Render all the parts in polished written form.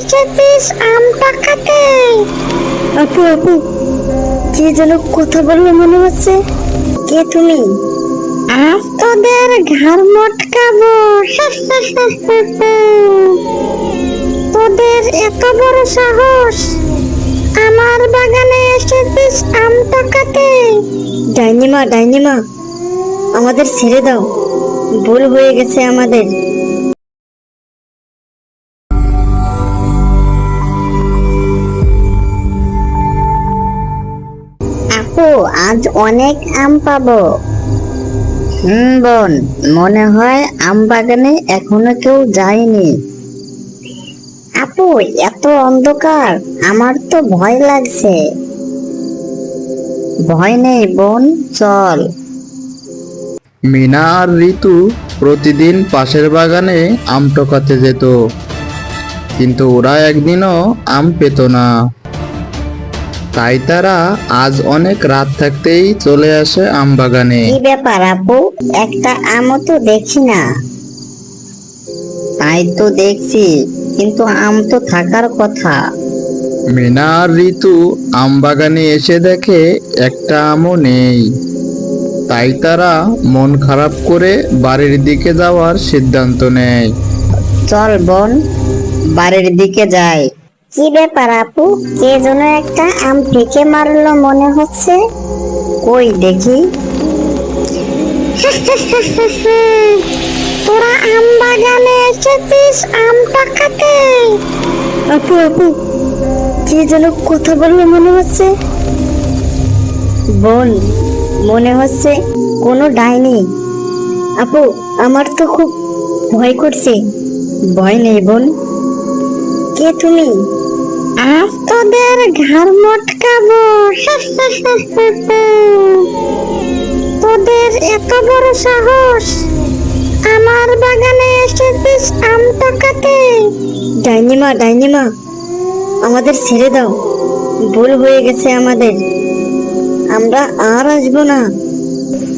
এসেছিস আম পাকাতে? আপু আপু, কে যেন কথা বলবে মনে হচ্ছে। কে তুমি? আজ তোদের ঘাড় মটকাবো। তোদের এত বড় সাহস, আমার বাগানে এসেছিস আম পাকাতে? ডাইনিমা ডাইনিমা, আমাদের ছেড়ে দাও, ভুল হয়ে গেছে আমাদের। আপু, আজ অনেক আম পাবো। বোন, মনে হয় আম বাগানে এখনো কেউ যায়নি। আপু, এত অন্ধকার, আমার তো ভয় লাগছে। ভয় নেই বোন, চল। মিনা আর ঋতু প্রতিদিন পাশের বাগানে আম টকাতে যেত, কিন্তু ওরা একদিনও আম পেত না। তাই তারা আজ অনেক রাত থাকতেই চলে আসে আম বাগানে। কি ব্যাপার আপু, একটা আমও তো দেখি না। তাই তো দেখছি, কিন্তু আম তো থাকার কথা। মিনা আর ঋতু আম বাগানে এসে দেখে একটা আমও নেই। তাই তারা মন খারাপ করে বাড়ির দিকে যাওয়ার সিদ্ধান্ত নেয়। চল বোন, বাড়ির দিকে যাই। কি ব্যাপার আপু, কে যেন একটা আম ফেঁকে মারলো মনে হচ্ছে। কই দেখি। তোরা আম বাগানে এসেছিস আম পাকাতে? আপু আপু, কে যেন কথা বললো মনে হচ্ছে। বোন, মনে হচ্ছে কোনো ডাইনি। আপু, আমার তো খুব ভয় করছে। ভয় নেই বোন। কে তুমি? আজ তোদের ঘাড় মটকাবো। তোদের এত বড় সাহস, আমার বাগানে এসেছিস আম পাকাতে? ডাইনিমা ডাইনিমা, আমাদের ছেড়ে দাও, ভুল হয়ে গেছে আমাদের। আমরা আর আসবো না।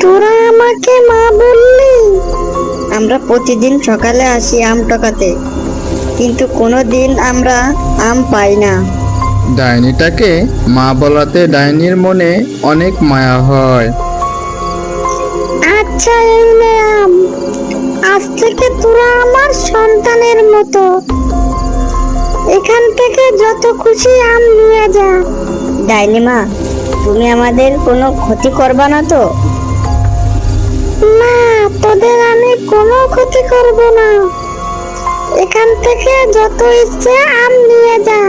তোরা আমাকে মা বললি? আমরা প্রতিদিন সকালে আসি আম টকাতে, কিন্তু কোনোদিন আমরা আম পাই না। ডাইনিটাকে মা বলাতে ডাইনির মনে অনেক মায়া হয়। আচ্ছা, এই নে আম। আজ থেকে তোরা আমার সন্তানের মতো। এখান থেকে যত খুশি আম নিয়ে যা। ডাইনিমা, তুমি আমাদের কোনো ক্ষতি করবা না তো? না, তোদের আমি কোনো ক্ষতি করব না। এখান থেকে যত ইচ্ছে আম নিয়ে যা।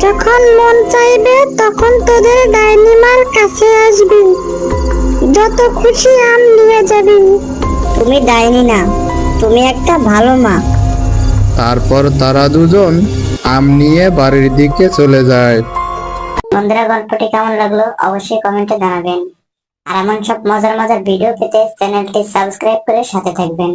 যখন মন চাইবে তখন তোদের ডাইনিমার কাছে আসবি, যত খুশি আম নিয়ে যাবি। তুমি ডাইনি না, তুমি একটা ভালো মা। তারপর তারা দুজন আম নিয়ে বাড়ির দিকে চলে যায়। বন্ধুরা, গল্পটি কেমন লাগলো অবশ্যই কমেন্টে জানাবেন। আর এমন সব মজার মজার ভিডিও পেতে চ্যানেলটি সাবস্ক্রাইব করে সাথে থাকবেন।